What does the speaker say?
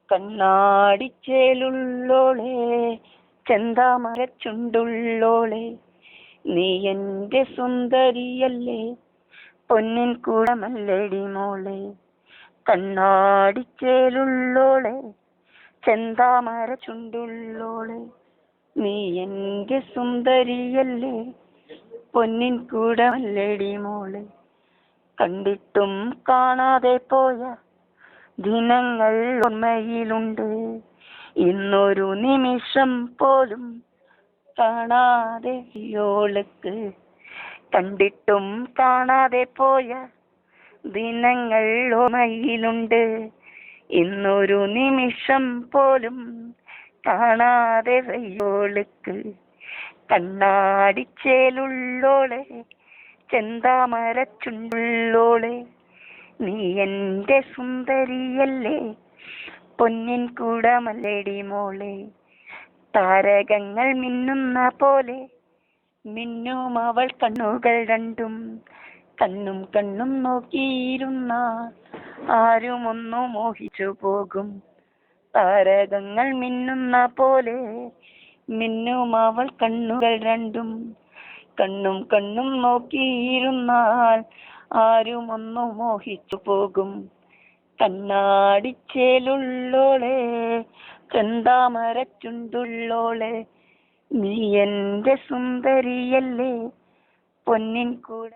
കണ്ണാടിച്ചേലുള്ളോളെ, ചെന്താമരച്ചുണ്ടുള്ളോളെ, നീ എന്റെ സുന്ദരിയല്ലേ, പൊന്നിൻ കൂടമല്ലടി മോളെ. കണ്ണാടിച്ചേലുള്ളോളെ, ചെന്താമരച്ചുണ്ടുള്ളോളെ, നീ എന്റെ സുന്ദരിയല്ലേ, പൊന്നിൻ കൂടമല്ലടി മോളെ. കണ്ടിട്ടും കാണാതെ പോയ ദിനങ്ങൾ ഓർമ്മയിലുണ്ട്, ഇന്നൊരു നിമിഷം പോലും കാണാതെ യോൾക്ക്. കണ്ടിട്ടും കാണാതെ പോയ ദിനങ്ങൾ ഓർമ്മയിലുണ്ട്, ഇന്നൊരു നിമിഷം പോലും കാണാതെ വയ്യോൾക്ക്. കണ്ണാടിച്ചേലുള്ളോളെ, ചെന്താമരച്ചുണ്ടുള്ളോളെ, നീ എന്റെ സുന്ദരിയല്ലേ, പൊന്നിൻ കൂടമല്ലടി മോളെ. താരകങ്ങൾ മിന്നുന്ന പോലെ മിന്നും അവൾ കണ്ണുകൾ രണ്ടും, കണ്ണും കണ്ണും നോക്കിയിരുന്ന ആരും ഒന്നു മോഹിച്ചു പോകും. താരകങ്ങൾ മിന്നുന്ന പോലെ മിന്നും അവൾ കണ്ണുകൾ രണ്ടും, കണ്ണും കണ്ണും നോക്കിയിരുന്നാൽ ആരും ഒന്നു മോഹിച്ചു പോകും. കണ്ണാടിച്ചേലുള്ളോളെ, ചെന്താമരച്ചുണ്ടുള്ളോളെ, നീ എന്റെ സുന്ദരിയല്ലേ, പൊന്നിൻ കൂട